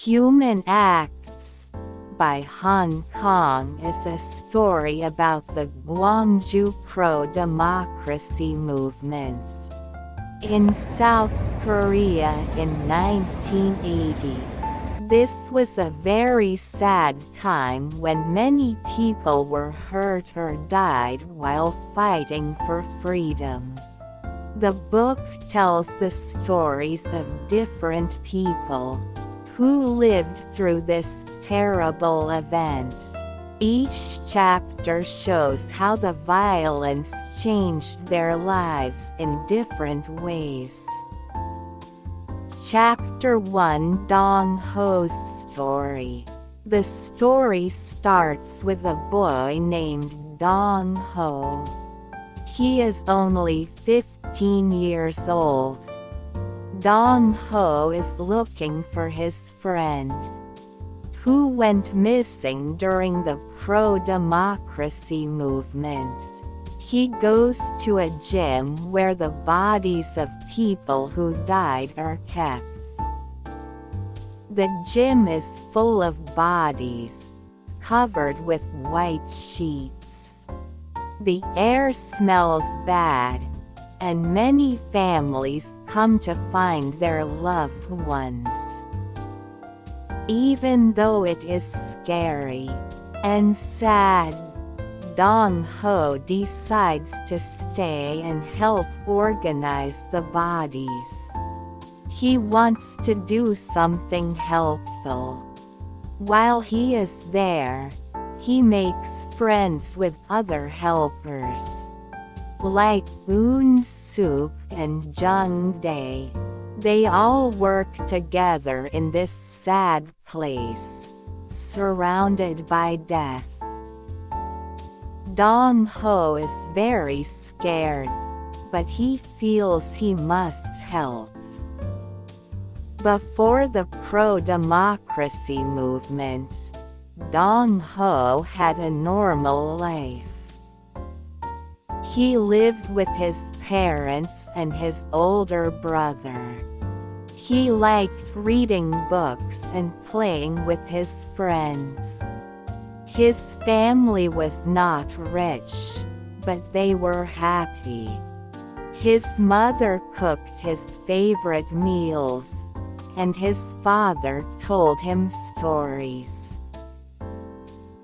Human Acts by Hong Kong is a story about the Gwangju pro-democracy movement in South Korea in 1980. This was a very sad time when many people were hurt or died while fighting for freedom. The book tells the stories of different people who lived through this terrible event. Each chapter shows how the violence changed their lives in different ways. Chapter 1: Dong Ho's story. The story starts with a boy named Dong Ho. He is only 15 years old. Dong Ho is looking for his friend, who went missing during the pro-democracy movement. He goes to a gym where the bodies of people who died are kept. The gym is full of bodies, covered with white sheets. The air smells bad, and many families come to find their loved ones. Even though it is scary and sad, Dong Ho decides to stay and help organize the bodies. He wants to do something helpful. While he is there, he makes friends with other helpers, like Eun Suk and Jung Dae. They all work together in this sad place, surrounded by death. Dong Ho is very scared, but he feels he must help. Before the pro-democracy movement, Dong Ho had a normal life. He lived with his parents and his older brother. He liked reading books and playing with his friends. His family was not rich, but they were happy. His mother cooked his favorite meals, and his father told him stories.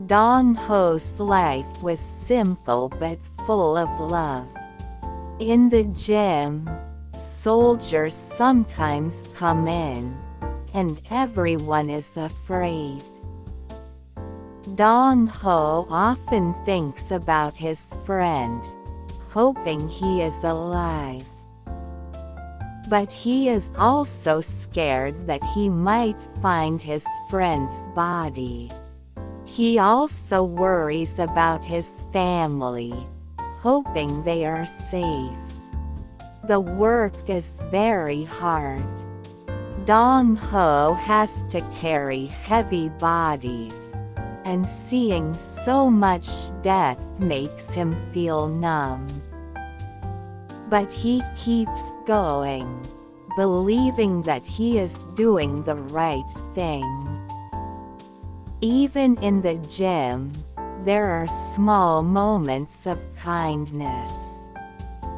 Dong Ho's life was simple but full of love. In the gym, soldiers sometimes come in, and everyone is afraid. Dong Ho often thinks about his friend, hoping he is alive. But he is also scared that he might find his friend's body. He also worries about his family, hoping they are safe. The work is very hard. Dong Ho has to carry heavy bodies, and seeing so much death makes him feel numb. But he keeps going, believing that he is doing the right thing. Even in the gym, there are small moments of kindness.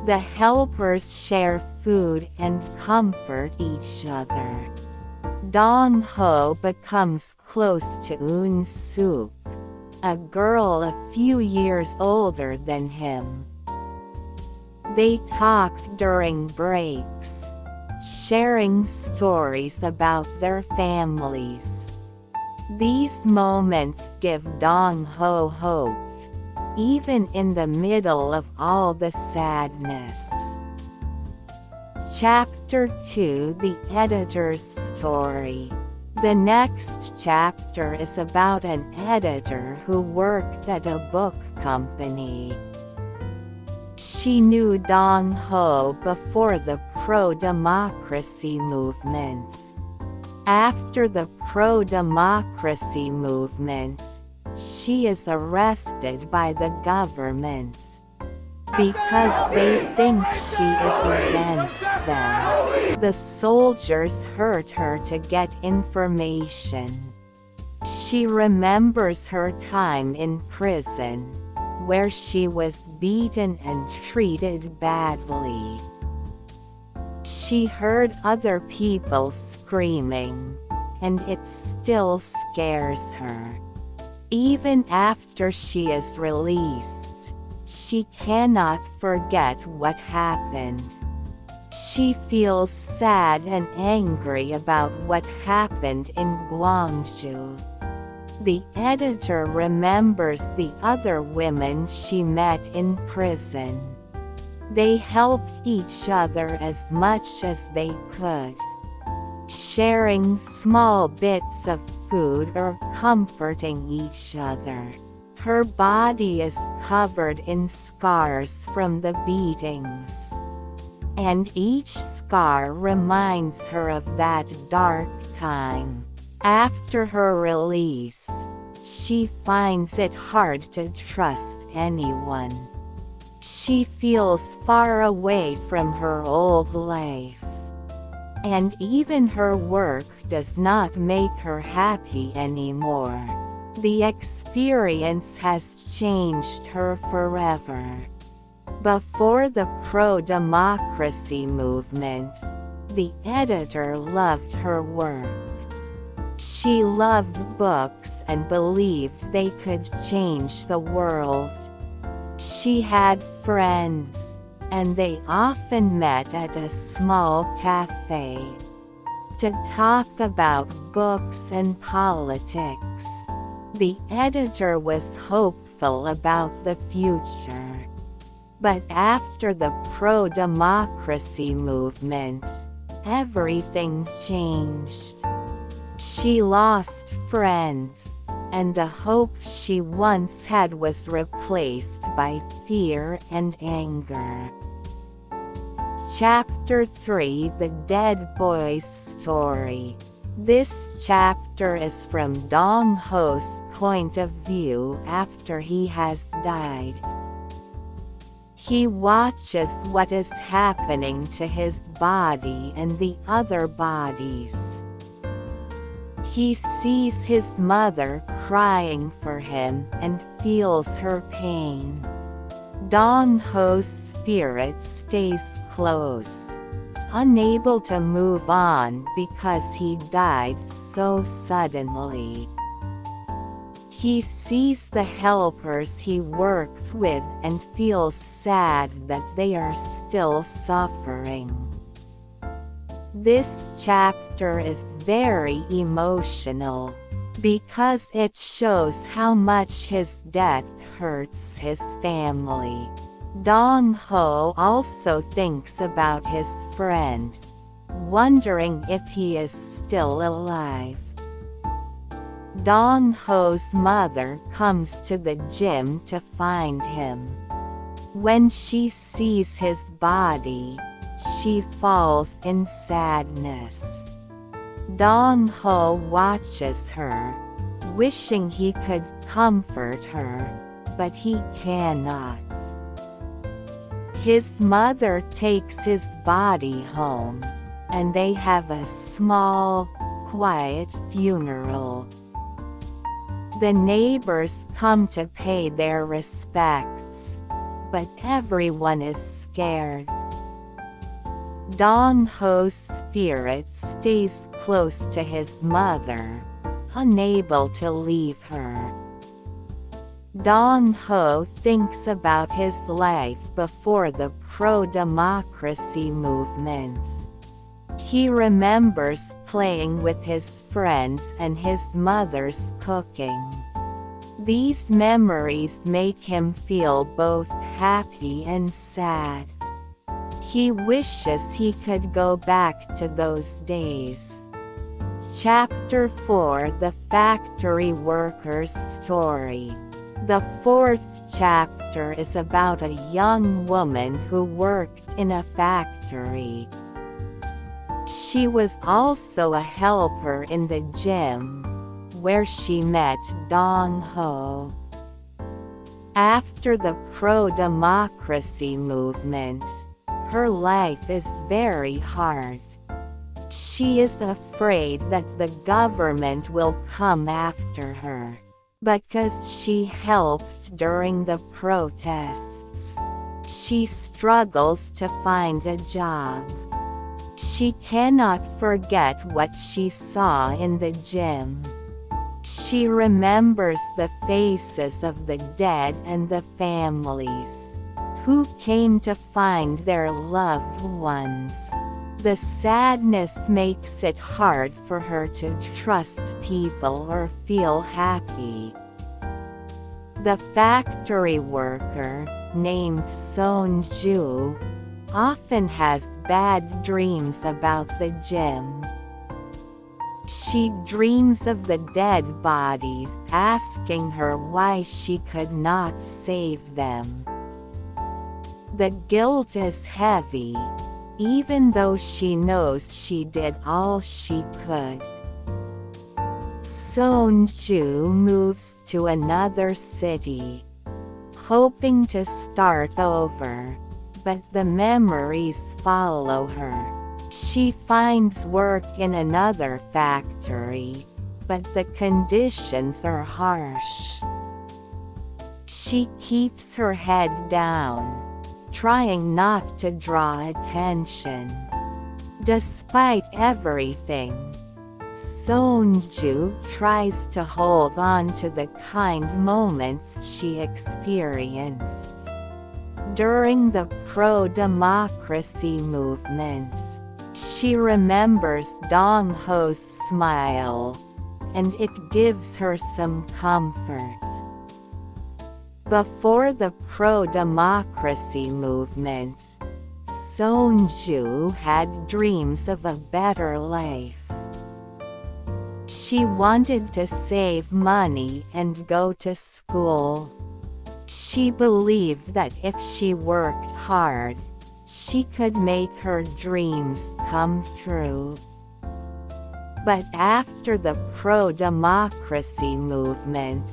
The helpers share food and comfort each other. Dong Ho becomes close to Eun Suk, a girl a few years older than him. They talk during breaks, sharing stories about their families. These moments give Dong Ho hope, even in the middle of all the sadness. Chapter 2: The Editor's Story. The next chapter is about an editor who worked at a book company. She knew Dong Ho before the pro-democracy movement. After the pro-democracy movement, she is arrested by the government. because they think she is against them. The soldiers hurt her to get information. She remembers her time in prison, where she was beaten and treated badly. She heard other people screaming, and it still scares her. Even after she is released, she cannot forget what happened. She feels sad and angry about what happened in Gwangju. The editor remembers the other women she met in prison. They helped each other as much as they could, sharing small bits of food or comforting each other. Her body is covered in scars from the beatings, and each scar reminds her of that dark time. After her release, she finds it hard to trust anyone. She feels far away from her old life, and even her work does not make her happy anymore. The experience has changed her forever. Before the pro-democracy movement, the editor loved her work. She loved books and believed they could change the world. She had friends, and they often met at a small cafe to talk about books and politics. The editor was hopeful about the future. But after the pro-democracy movement, everything changed. She lost friends, and the hope she once had was replaced by fear and anger. Chapter 3: The Dead Boy's Story. This chapter is from Dong Ho's point of view after he has died. He watches what is happening to his body and the other bodies. He sees his mother crying for him and feels her pain. Dong Ho's spirit stays close, unable to move on because he died so suddenly. He sees the helpers he worked with and feels sad that they are still suffering. This chapter is very emotional, because it shows how much his death hurts his family. Dong Ho also thinks about his friend, wondering if he is still alive. Dong Ho's mother comes to the gym to find him. When she sees his body, she falls in sadness. Dong Ho watches her, wishing he could comfort her, but he cannot. His mother takes his body home, and they have a small, quiet funeral. The neighbors come to pay their respects, but everyone is scared. Dong Ho's spirit stays close to his mother, unable to leave her. Dong Ho thinks about his life before the pro-democracy movement. He remembers playing with his friends and his mother's cooking. These memories make him feel both happy and sad. He wishes he could go back to those days. Chapter 4: The Factory Worker's Story. The fourth chapter is about a young woman who worked in a factory. She was also a helper in the gym, where she met Dong Ho. After the pro-democracy movement, her life is very hard. She is afraid that the government will come after her, because she helped during the protests. She struggles to find a job. She cannot forget what she saw in the gym. She remembers the faces of the dead and the families who came to find their loved ones. The sadness makes it hard for her to trust people or feel happy. The factory worker, named Sonju, often has bad dreams about the gym. She dreams of the dead bodies asking her why she could not save them. The guilt is heavy, even though she knows she did all she could. Sonju moves to another city, hoping to start over, but the memories follow her. She finds work in another factory, but the conditions are harsh. She keeps her head down, trying not to draw attention. Despite everything, Sonju tries to hold on to the kind moments she experienced during the pro-democracy movement. She remembers Dong-ho's smile, and it gives her some comfort. Before the pro-democracy movement, Sonju had dreams of a better life. She wanted to save money and go to school. She believed that if she worked hard, she could make her dreams come true. But after the pro-democracy movement,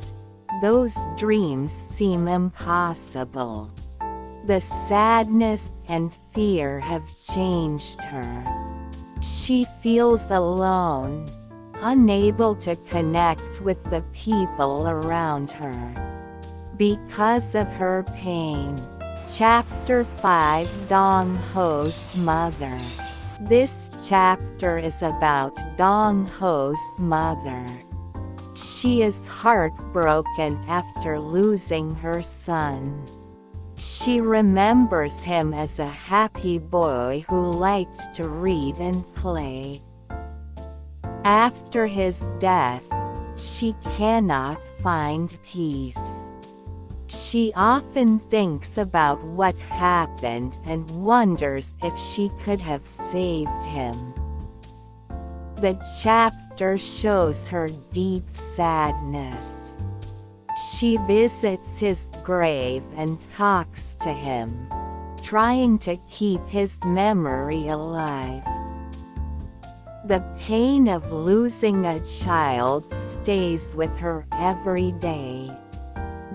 those dreams seem impossible. The sadness and fear have changed her. She feels alone, unable to connect with the people around her because of her pain. Chapter 5: Dong-ho's Mother. This chapter is about Dong-ho's mother. She is heartbroken after losing her son. She remembers him as a happy boy who liked to read and play. After his death, she cannot find peace. She often thinks about what happened and wonders if she could have saved him. The chapter shows her deep sadness. She visits his grave and talks to him, trying to keep his memory alive. The pain of losing a child stays with her every day.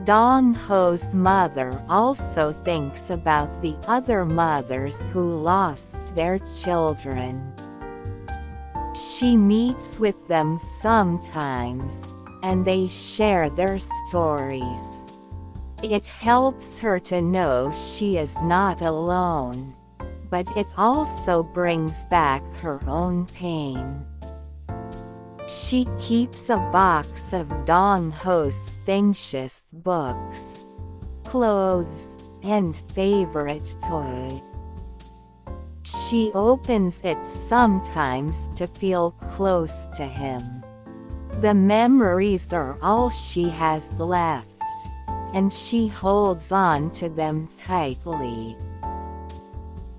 Dong-ho's mother also thinks about the other mothers who lost their children. She meets with them sometimes, and they share their stories. It helps her to know she is not alone, but it also brings back her own pain. She keeps a box of Dong-ho's thinkshus books, clothes, and favorite toy. She opens it sometimes to feel close to him. The memories are all she has left, and she holds on to them tightly.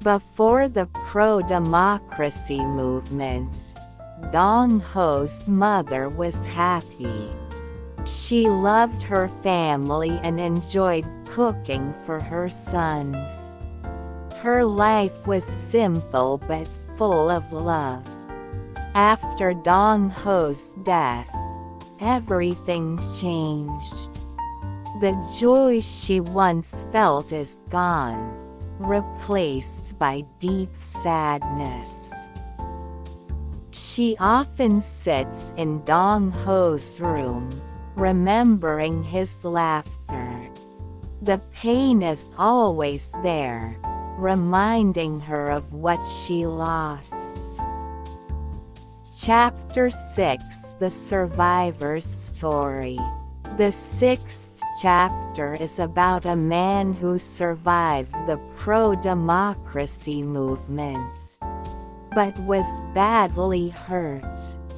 Before the pro-democracy movement, Dong-ho's mother was happy. She loved her family and enjoyed cooking for her sons. Her life was simple but full of love. After Dong-ho's death, everything changed. The joy she once felt is gone, replaced by deep sadness. She often sits in Dong Ho's room, remembering his laughter. The pain is always there, reminding her of what she lost. Chapter 6: The Survivor's Story. The 6th chapter is about a man who survived the pro-democracy movement, but was badly hurt.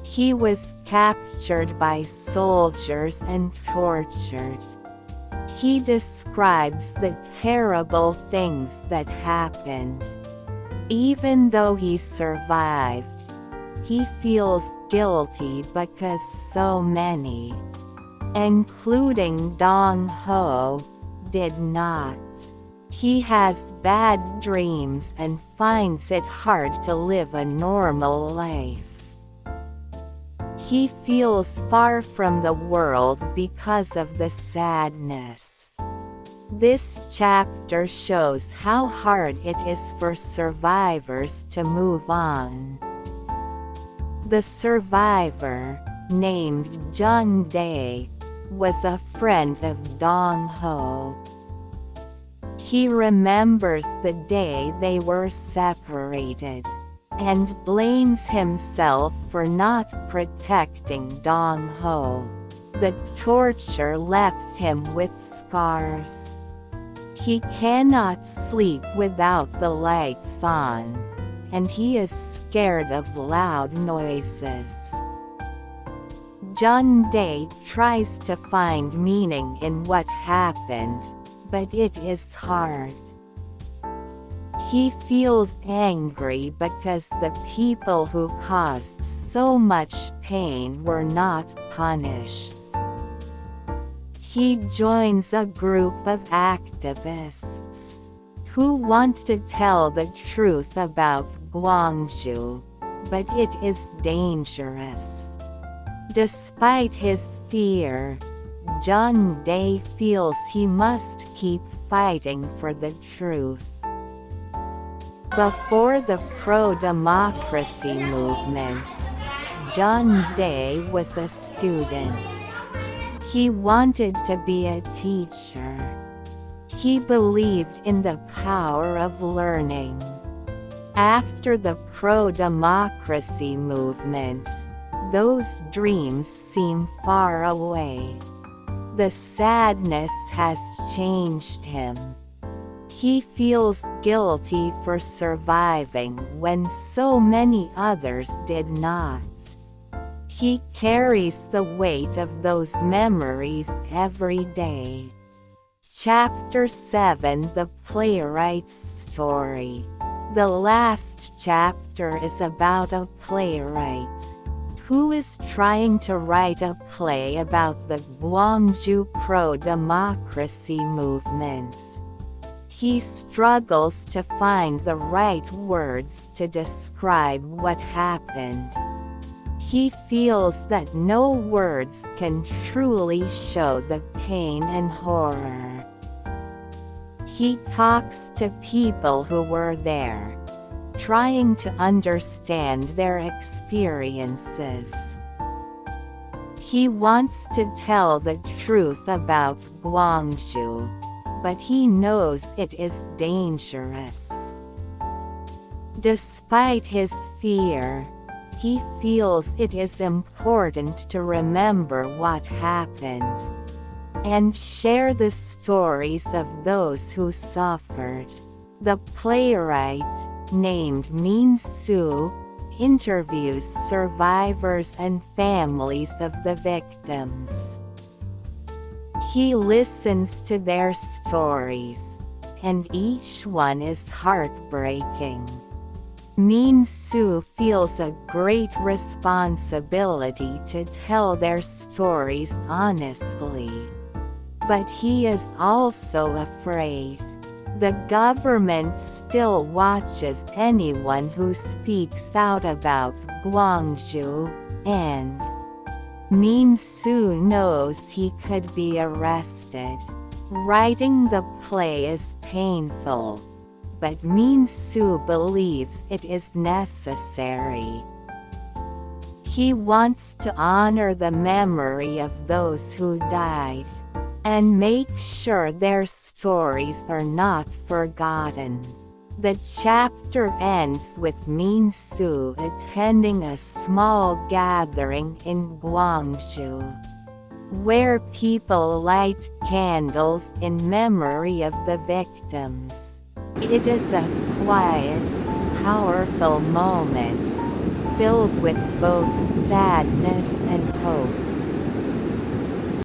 He was captured by soldiers and tortured. He describes the terrible things that happened. Even though he survived, he feels guilty because so many, including Dong Ho, did not. He has bad dreams and finds it hard to live a normal life. He feels far from the world because of the sadness. This chapter shows how hard it is for survivors to move on. The survivor, named Jun Dae, was a friend of Dong Ho. He remembers the day they were separated, and blames himself for not protecting Dong Ho. The torture left him with scars. He cannot sleep without the lights on, and he is scared of loud noises. Jun Dae tries to find meaning in what happened, but it is hard. He feels angry because the people who caused so much pain were not punished. He joins a group of activists who want to tell the truth about Gwangju, but it is dangerous. Despite his fear, Jun Dae feels he must keep fighting for the truth. Before the pro-democracy movement, Jun Dae was a student. He wanted to be a teacher. He believed in the power of learning. After the pro-democracy movement, those dreams seem far away. The sadness has changed him. He feels guilty for surviving when so many others did not. He carries the weight of those memories every day. Chapter 7: The Playwright's Story. The last chapter is about a playwright who is trying to write a play about the Gwangju pro-democracy movement. He struggles to find the right words to describe what happened. He feels that no words can truly show the pain and horror. He talks to people who were there, trying to understand their experiences. He wants to tell the truth about Gwangju, but he knows it is dangerous. Despite his fear, he feels it is important to remember what happened and share the stories of those who suffered. The playwright, named Min Soo, interviews survivors and families of the victims. He listens to their stories, and each one is heartbreaking. Min Soo feels a great responsibility to tell their stories honestly. But he is also afraid. The government still watches anyone who speaks out about Gwangju, and Min Soo knows he could be arrested. Writing the play is painful, but Min Soo believes it is necessary. He wants to honor the memory of those who died, and make sure their stories are not forgotten. The chapter ends with Min Soo attending a small gathering in Gwangju, where people light candles in memory of the victims. It is a quiet, powerful moment, filled with both sadness and hope.